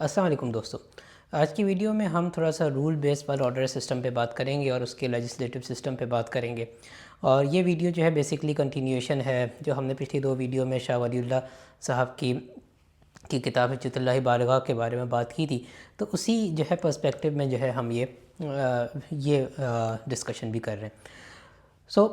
السلام علیکم دوستو، آج کی ویڈیو میں ہم تھوڑا سا رول بیس پر آرڈر سسٹم پہ بات کریں گے اور اس کے لیجسلیٹو سسٹم پہ بات کریں گے. اور یہ ویڈیو جو ہے بیسکلی کنٹینیوشن ہے جو ہم نے پچھلی دو ویڈیو میں شاہ ولی اللہ صاحب کی کتاب حجت اللہ بالغہ کے بارے میں بات کی تھی. تو اسی جو ہے پرسپیکٹو میں جو ہے ہم یہ ڈسکشن بھی کر رہے ہیں.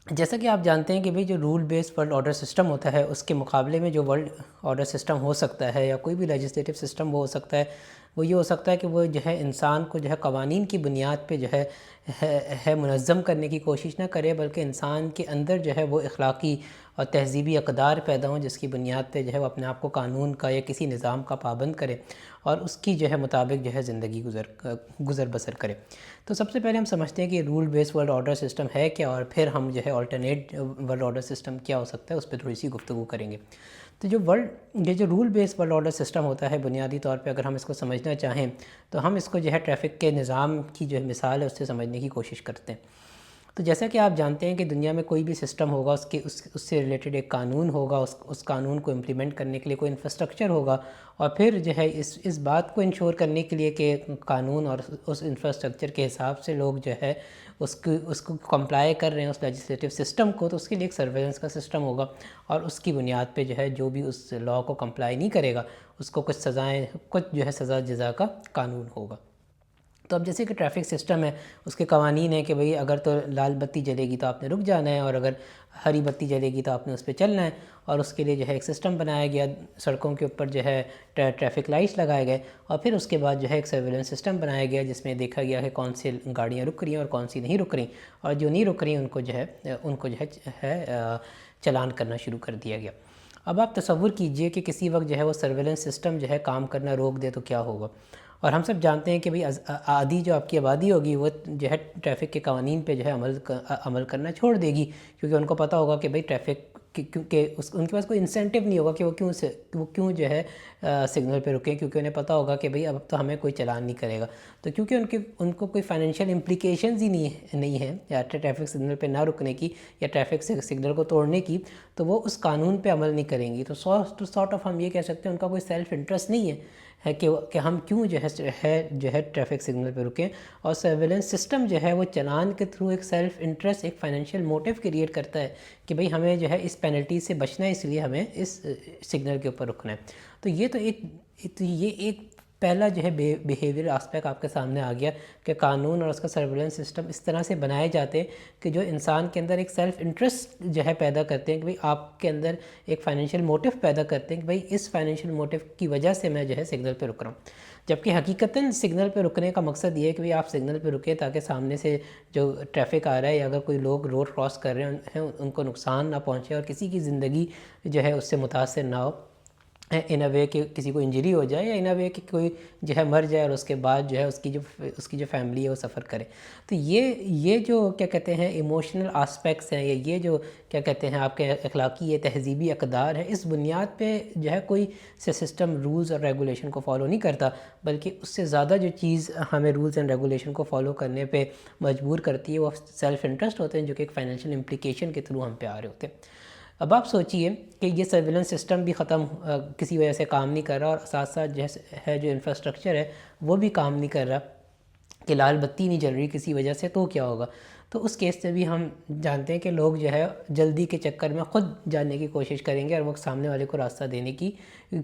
جیسا کہ آپ جانتے ہیں کہ بھئی جو رول بیس ورلڈ آرڈر سسٹم ہوتا ہے اس کے مقابلے میں جو ورلڈ آرڈر سسٹم ہو سکتا ہے یا کوئی بھی لیجسلیٹو سسٹم وہ ہو سکتا ہے، وہ یہ ہو سکتا ہے کہ وہ جو ہے انسان کو جو ہے قوانین کی بنیاد پہ جو ہے منظم کرنے کی کوشش نہ کرے، بلکہ انسان کے اندر جو ہے وہ اخلاقی اور تہذیبی اقدار پیدا ہوں جس کی بنیاد پہ جو ہے وہ اپنے آپ کو قانون کا یا کسی نظام کا پابند کرے اور اس کی جو ہے مطابق جو ہے زندگی گزر بسر کرے. تو سب سے پہلے ہم سمجھتے ہیں کہ رول بیس ورلڈ آرڈر سسٹم ہے کیا، اور پھر ہم جو ہے آلٹرنیٹ ورلڈ آرڈر سسٹم کیا ہو سکتا ہے اس پہ تھوڑی سی گفتگو کریں گے. تو یہ جو رول بیس ورلڈ آرڈر سسٹم ہوتا ہے، بنیادی طور پہ اگر ہم اس کو سمجھنا چاہیں تو ہم اس کو جو ہے ٹریفک کے نظام کی جو مثال ہے اس سے سمجھنے کی کوشش کرتے ہیں. تو جیسا کہ آپ جانتے ہیں کہ دنیا میں کوئی بھی سسٹم ہوگا اس سے ریلیٹڈ ایک قانون ہوگا، اس قانون کو امپلیمنٹ کرنے کے لیے کوئی انفراسٹرکچر ہوگا، اور پھر جو ہے اس بات کو انشور کرنے کے لیے کہ قانون اور اس انفراسٹرکچر کے حساب سے لوگ جو ہے اس کو کمپلائی کر رہے ہیں اس لیجسلیٹو سسٹم کو، تو اس کے لیے ایک سرویلنس کا سسٹم ہوگا اور اس کی بنیاد پہ جو ہے جو بھی اس لاء کو کمپلائی نہیں کرے گا اس کو کچھ جو ہے سزا جزا کا قانون ہوگا. تو اب جیسے کہ ٹریفک سسٹم ہے، اس کے قوانین ہیں کہ بھئی اگر تو لال بتی جلے گی تو آپ نے رک جانا ہے، اور اگر ہری بتی جلے گی تو آپ نے اس پہ چلنا ہے، اور اس کے لیے جو ہے ایک سسٹم بنایا گیا، سڑکوں کے اوپر جو ہے ٹریفک لائٹس لگائے گئے، اور پھر اس کے بعد جو ہے ایک سرویلنس سسٹم بنایا گیا جس میں دیکھا گیا کہ کون سی گاڑیاں رک رہی ہیں اور کون سی نہیں رک رہی، اور جو نہیں رک رہی ان کو جو ہے چلان کرنا شروع کر دیا گیا. اب آپ تصور کیجئے کہ کسی وقت جو ہے وہ سرویلنس سسٹم جو ہے کام کرنا روک دے تو کیا ہوگا. اور ہم سب جانتے ہیں کہ بھئی آدھی جو آپ کی آبادی ہوگی وہ جو ہے ٹریفک کے قوانین پہ جو ہے عمل کرنا چھوڑ دے گی، کیونکہ ان کو پتہ ہوگا کہ بھئی ٹریفک کیونکہ ان کے پاس کوئی انسینٹیو نہیں ہوگا کہ وہ کیوں جو ہے سگنل پہ رکیں، کیونکہ انہیں پتہ ہوگا کہ بھئی اب تو ہمیں کوئی چلان نہیں کرے گا. تو کیونکہ ان کو کوئی فائنینشیل امپلیکیشنز ہی نہیں ہے یا ٹریفک سگنل پہ نہ رکنے کی یا ٹریفک سگنل کو توڑنے کی، تو وہ اس قانون پہ عمل نہیں کریں گی. تو سارٹ آف ہم یہ کہہ سکتے ہیں ان کا کوئی سیلف انٹرسٹ نہیں ہے کہ ہم کیوں جو ہے ٹریفک سگنل پہ رکیں. اور سرویلنس سسٹم جو ہے وہ چلان کے تھرو ایک سیلف انٹرسٹ، ایک فائنینشیل موٹیو کریٹ کرتا ہے کہ بھئی ہمیں جو ہے اس پینلٹی سے بچنا ہے، اس لیے ہمیں اس سگنل کے اوپر رکنا ہے. تو یہ ایک پہلا جو ہے بیہیویئر آسپیکٹ آپ کے سامنے آ گیا کہ قانون اور اس کا سرویلنس سسٹم اس طرح سے بنائے جاتے ہیں کہ جو انسان کے اندر ایک سیلف انٹرسٹ جو ہے پیدا کرتے ہیں کہ بھئی آپ کے اندر ایک فائنینشیل موٹیو پیدا کرتے ہیں کہ بھئی اس فائنینشیل موٹیو کی وجہ سے میں جو ہے سگنل پہ رک رہا ہوں. جبکہ حقیقتاً سگنل پہ رکنے کا مقصد یہ ہے کہ بھئی آپ سگنل پہ رکیں تاکہ سامنے سے جو ٹریفک آ رہا ہے یا اگر کوئی لوگ روڈ کراس کر رہے ہیں ان کو نقصان نہ پہنچے اور کسی کی زندگی جو ہے اس سے متاثر نہ ہو، ان اے وے کہ کسی کو انجری ہو جائے یا ان اے وے کہ کوئی جو ہے مر جائے اور اس کے بعد جو ہے اس کی جو فیملی ہے وہ سفر کرے. تو یہ جو کیا کہتے ہیں ایموشنل آسپیکٹس ہیں، یہ جو کیا کہتے ہیں آپ کے اخلاقی یہ تہذیبی اقدار ہے، اس بنیاد پہ جو ہے کوئی سسٹم رولز اور ریگولیشن کو فالو نہیں کرتا، بلکہ اس سے زیادہ جو چیز ہمیں رولز اینڈ ریگولیشن کو فالو کرنے پہ مجبور کرتی ہے وہ سیلف انٹرسٹ ہوتے ہیں جو کہ ایک فائنینشیل امپلیکیشن کے تھرو ہم پہ آ رہے ہوتے ہیں. اب آپ سوچئے کہ یہ سرویلنس سسٹم بھی کسی وجہ سے کام نہیں کر رہا، اور ساتھ ساتھ جو انفراسٹرکچر ہے وہ بھی کام نہیں کر رہا کہ لال بتی نہیں جل رہی کسی وجہ سے، تو کیا ہوگا. تو اس کیس سے بھی ہم جانتے ہیں کہ لوگ جو ہے جلدی کے چکر میں خود جانے کی کوشش کریں گے اور وہ سامنے والے کو راستہ دینے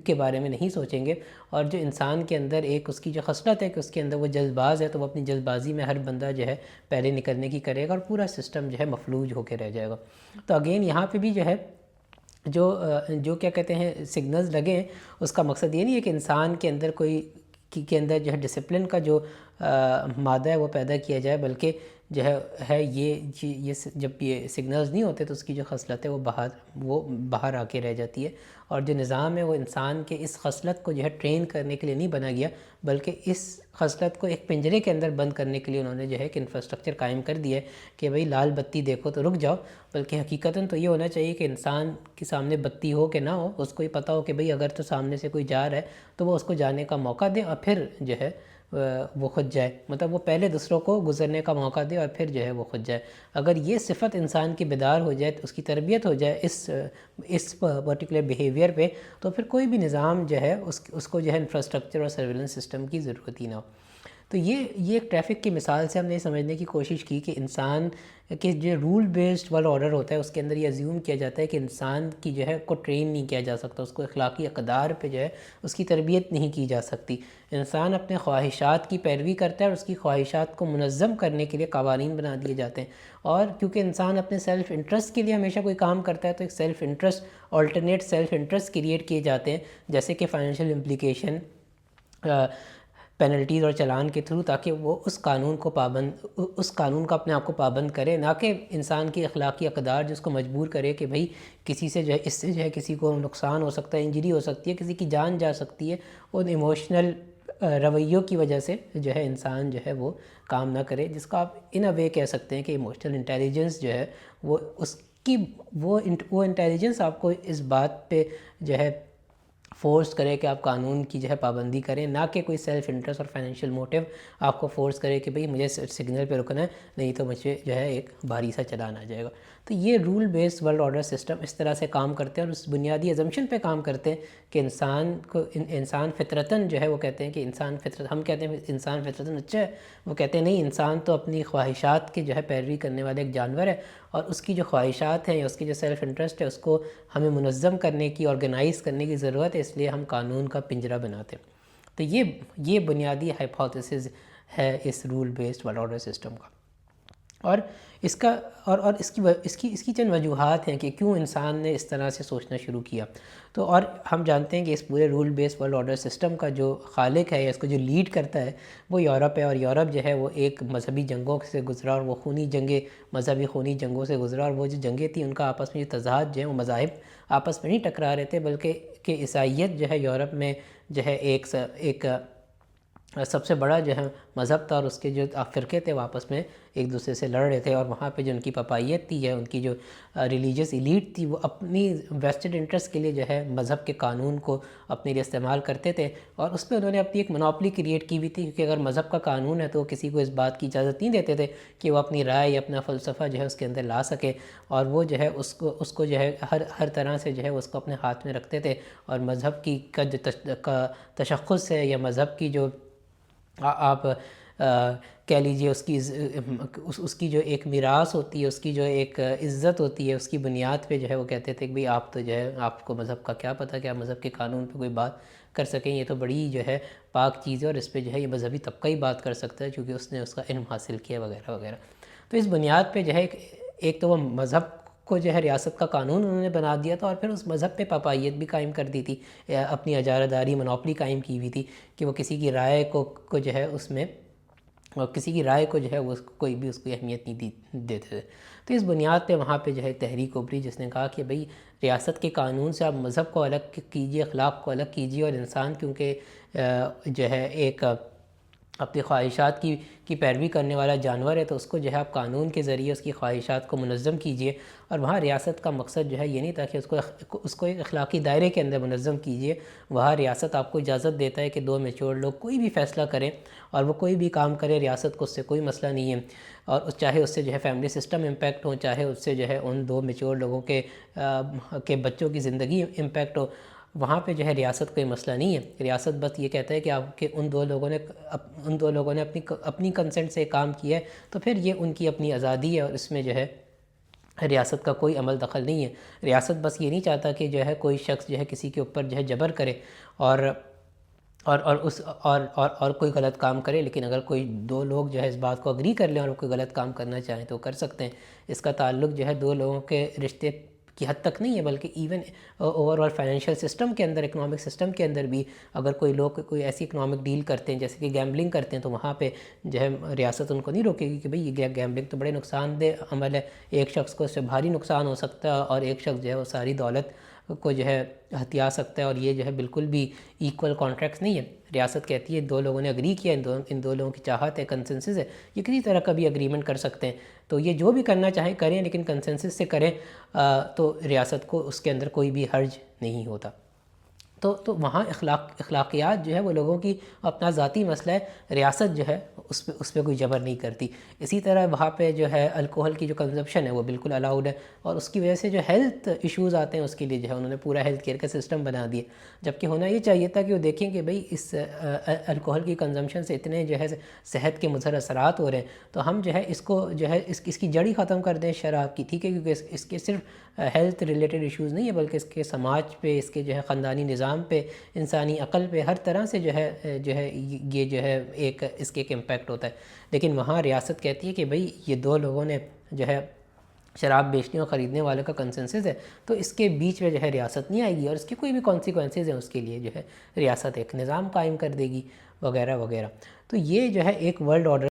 کے بارے میں نہیں سوچیں گے. اور جو انسان کے اندر ایک اس کی جو خصلت ہے کہ اس کے اندر وہ جلد باز ہے، تو وہ اپنی جلد بازی میں ہر بندہ جو ہے پہلے نکلنے کی کرے گا اور پورا سسٹم جو ہے مفلوج ہو کے رہ جائے گا. تو اگین یہاں پہ بھی جو ہے جو کیا کہتے ہیں سگنلز لگیں، اس کا مقصد یہ نہیں ہے کہ انسان کے اندر کے اندر جو ہے ڈسپلن کا جو مادہ ہے وہ پیدا کیا جائے، بلکہ جو ہے یہ جب یہ سگنلز نہیں ہوتے تو اس کی جو خصلت ہے وہ باہر آ کے رہ جاتی ہے. اور جو نظام ہے وہ انسان کے اس خصلت کو جو ہے ٹرین کرنے کے لیے نہیں بنا گیا، بلکہ اس خصلت کو ایک پنجرے کے اندر بند کرنے کے لیے انہوں نے جو ہے ایک انفراسٹرکچر قائم کر دیا ہے کہ بھئی لال بتی دیکھو تو رک جاؤ. بلکہ حقیقتاً تو یہ ہونا چاہیے کہ انسان کے سامنے بتی ہو کہ نہ ہو، اس کو یہ پتہ ہو کہ بھئی اگر تو سامنے سے کوئی جا رہا ہے تو وہ اس کو جانے کا موقع دے اور پھر جو ہے وہ خود جائے، مطلب وہ پہلے دوسروں کو گزرنے کا موقع دے اور پھر جو ہے وہ خود جائے۔ اگر یہ صفت انسان کی بیدار ہو جائے، اس کی تربیت ہو جائے اس پرٹیکولر بیہیویئر پہ، تو پھر کوئی بھی نظام جو ہے اس کو جو ہے انفراسٹرکچر اور سرویلنس سسٹم کی ضرورت ہی نہ ہو۔ تو یہ ایک ٹریفک کی مثال سے ہم نے سمجھنے کی کوشش کی کہ انسان کہ جو رول بیسڈ ورلڈ آرڈر ہوتا ہے اس کے اندر یہ ازیوم کیا جاتا ہے کہ انسان کی جو ہے کو ٹرین نہیں کیا جا سکتا، اس کو اخلاقی اقدار پہ جو ہے اس کی تربیت نہیں کی جا سکتی۔ انسان اپنے خواہشات کی پیروی کرتا ہے اور اس کی خواہشات کو منظم کرنے کے لیے قوانین بنا دیے جاتے ہیں، اور کیونکہ انسان اپنے سیلف انٹرسٹ کے لیے ہمیشہ کوئی کام کرتا ہے تو ایک self interest alternate self interest create کیے جاتے ہیں، جیسے کہ فائنینشیل امپلیکیشن، پینلٹیز اور چلان کے تھرو، تاکہ وہ اس قانون کا اپنے آپ کو پابند کرے، نہ کہ انسان کی اخلاقی اقدار جس کو مجبور کرے کہ بھئی کسی سے جو ہے اس سے جو ہے کسی کو نقصان ہو سکتا ہے، انجری ہو سکتی ہے، کسی کی جان جا سکتی ہے، ان ایموشنل رویوں کی وجہ سے جو ہے انسان جو ہے وہ کام نہ کرے، جس کو آپ ان اے وے کہہ سکتے ہیں کہ ایموشنل انٹیلیجنس جو ہے وہ اس کی وہ انٹیلیجنس آپ کو اس بات پہ جو ہے فورس کرے کہ آپ قانون کی جو ہے پابندی کریں، نہ کہ کوئی سیلف انٹرسٹ اور فائنینشیل موٹیو آپ کو فورس کرے کہ بھئی مجھے سگنل پہ رکنا ہے، نہیں تو مجھے جو ہے ایک بھاری سا چلان آ جائے گا۔ تو یہ rule based world order system اس طرح سے کام کرتے ہیں اور اس بنیادی ازمپشن پہ کام کرتے ہیں کہ انسان فطرتاً جو ہے وہ کہتے ہیں کہ ہم کہتے ہیں انسان فطرتاً اچھا ہے، وہ کہتے ہیں نہیں، انسان تو اپنی خواہشات کی جو ہے پیروی کرنے والے ایک جانور ہے، اور اس کی جو خواہشات ہیں یا اس کی جو سیلف انٹرسٹ ہے اس کو ہمیں منظم کرنے کی، آرگنائز کرنے کی ضرورت ہے، اس لیے ہم قانون کا پنجرہ بناتے ہیں۔ تو یہ بنیادی ہائپوتھیسز ہے اس rule based world order system کا، اور اس کا اور اس کی چند وجوہات ہیں کہ کیوں انسان نے اس طرح سے سوچنا شروع کیا۔ تو اور ہم جانتے ہیں کہ اس پورے rule based world order system کا جو خالق ہے یا اس کو جو لیڈ کرتا ہے وہ یورپ ہے، اور یورپ جو ہے وہ ایک مذہبی جنگوں سے گزرا، اور وہ مذہبی خونی جنگوں سے گزرا، اور وہ جو جنگیں تھیں ان کا آپس میں جو تضاد جو ہے وہ مذاہب آپس میں نہیں ٹکرا رہے تھے، بلکہ کہ عیسائیت جو ہے یورپ میں جو ہے ایک سب سے بڑا جو ہے مذہب تھا، اور اس کے جو فرقے تھے وہ آپس میں ایک دوسرے سے لڑ رہے تھے، اور وہاں پہ جو ان کی پپائیت تھی یا ان کی جو ریلیجیس ایلیٹ تھی وہ اپنی ویسٹڈ انٹرسٹ کے لیے جو ہے مذہب کے قانون کو اپنے لیے استعمال کرتے تھے، اور اس پہ انہوں نے اپنی ایک منوپلی کریٹ کی ہوئی تھی، کیونکہ اگر مذہب کا قانون ہے تو وہ کسی کو اس بات کی اجازت نہیں دیتے تھے کہ وہ اپنی رائے یا اپنا فلسفہ جو ہے اس کے اندر لا سکے، اور وہ جو ہے اس کو جو ہے ہر طرح سے جو ہے اس کو اپنے ہاتھ میں رکھتے تھے، اور مذہب کا جو تشخص ہے یا مذہب کی جو آپ کہہ لیجئے اس کی جو ایک میراث ہوتی ہے، اس کی جو ایک عزت ہوتی ہے، اس کی بنیاد پہ جو ہے وہ کہتے تھے کہ بھئی آپ تو جو ہے آپ کو مذہب کا کیا پتہ کہ آپ مذہب کے قانون پہ کوئی بات کر سکیں، یہ تو بڑی جو ہے پاک چیز ہے اور اس پہ جو ہے یہ مذہبی طبقہ ہی بات کر سکتا ہے کیونکہ اس نے اس کا علم حاصل کیا وغیرہ وغیرہ۔ تو اس بنیاد پہ جو ہے ایک تو وہ مذہب کو جو ہے ریاست کا قانون انہوں نے بنا دیا تھا، اور پھر اس مذہب پہ پاپائیت بھی قائم کر دی تھی، اپنی اجارہ داری منوپلی قائم کی ہوئی تھی کہ وہ کسی کی رائے کو جو ہے اس میں، اور کسی کی رائے کو جو ہے وہ کوئی بھی اس کو اہمیت نہیں دیتے تھے۔ تو اس بنیاد پہ وہاں پہ جو ہے تحریک ابھری جس نے کہا کہ بھئی ریاست کے قانون سے آپ مذہب کو الگ کیجئے، اخلاق کو الگ کیجئے، اور انسان کیونکہ جو ہے ایک اپنی خواہشات کی پیروی کرنے والا جانور ہے، تو اس کو جو ہے آپ قانون کے ذریعے اس کی خواہشات کو منظم کیجئے، اور وہاں ریاست کا مقصد جو ہے یہ نہیں تھا کہ اس کو ایک اخلاقی دائرے کے اندر منظم کیجئے، وہاں ریاست آپ کو اجازت دیتا ہے کہ دو میچور لوگ کوئی بھی فیصلہ کریں اور وہ کوئی بھی کام کرے، ریاست کو اس سے کوئی مسئلہ نہیں ہے، اور چاہے اس سے جو ہے فیملی سسٹم امپیکٹ ہو، چاہے اس سے جو ہے ان دو میچور لوگوں کے بچوں کی زندگی امپیکٹ ہو، وہاں پہ جو ہے ریاست کوئی مسئلہ نہیں ہے۔ ریاست بس یہ کہتا ہے کہ آپ کے ان دو لوگوں نے اپنی کنسنٹ سے کام کیا ہے، تو پھر یہ ان کی اپنی آزادی ہے، اور اس میں جو ہے ریاست کا کوئی عمل دخل نہیں ہے۔ ریاست بس یہ نہیں چاہتا کہ جو ہے کوئی شخص جو ہے کسی کے اوپر جو ہے جبر کرے اور کوئی غلط کام کرے، لیکن اگر کوئی دو لوگ جو ہے اس بات کو اگری کر لیں اور کوئی غلط کام کرنا چاہیں تو کر سکتے ہیں۔ اس کا تعلق جو ہے دو لوگوں کے رشتے کی حد تک نہیں ہے، بلکہ even over all financial system کے اندر، اکنامک سسٹم کے اندر بھی اگر کوئی لوگ کوئی ایسی اکنامک ڈیل کرتے ہیں جیسے کہ گیمبلنگ کرتے ہیں، تو وہاں پہ جو ہے ریاست ان کو نہیں روکے گی کہ بھئی یہ گیمبلنگ تو بڑے نقصان دہ عمل ہے، ایک شخص کو اس سے بھاری نقصان ہو سکتا ہے اور ایک شخص جو ہے وہ ساری دولت کو جو ہے ہتھیا سکتا ہے، اور یہ جو ہے بالکل بھی ایکول کانٹریکٹس نہیں ہے۔ ریاست کہتی ہے دو لوگوں نے اگری کیا، ان دو لوگوں کی چاہت ہے، کنسنسس ہے، یہ کسی طرح کا بھی اگریمنٹ کر سکتے ہیں، تو یہ جو بھی کرنا چاہیں کریں، لیکن کنسنسس سے کریں، تو ریاست کو اس کے اندر کوئی بھی حرج نہیں ہوتا۔ تو وہاں اخلاقیات جو ہے وہ لوگوں کی اپنا ذاتی مسئلہ ہے، ریاست جو ہے اس پہ کوئی جبر نہیں کرتی۔ اسی طرح وہاں پہ جو ہے الکوہل کی جو کنزمپشن ہے وہ بالکل الاؤڈ ہے، اور اس کی وجہ سے جو ہیلتھ ایشوز آتے ہیں اس کے لیے جو ہے انہوں نے پورا ہیلتھ کیئر کا سسٹم بنا دیا، جبکہ ہونا یہ چاہیے تھا کہ وہ دیکھیں کہ بھئی اس الکوہل کی کنزمپشن سے اتنے جو ہے صحت کے مضر اثرات ہو رہے ہیں، تو ہم جو ہے اس کو جو ہے اس کی جڑ ہی ختم کر دیں شراب کی، ٹھیک ہے، کیونکہ اس کے صرف ہیلتھ ریلیٹڈ ایشوز نہیں ہے، بلکہ اس کے سماج پہ، اس کے جو ہے خاندانی نظام پہ، انسانی عقل پہ، ہر طرح سے جو ہے یہ جو ہے ایک اس کے ایک امپیکٹ ہوتا ہے۔ لیکن وہاں ریاست کہتی ہے کہ بھئی یہ دو لوگوں نے جو ہے شراب بیچنے اور خریدنے والے کا کنسنسس ہے، تو اس کے بیچ میں جو ہے ریاست نہیں آئے گی، اور اس کے کوئی بھی کانسیکوینسز ہیں اس کے لیے جو ہے ریاست ایک نظام قائم کر دے گی وغیرہ وغیرہ۔ تو یہ جو ہے ایک ورلڈ آرڈر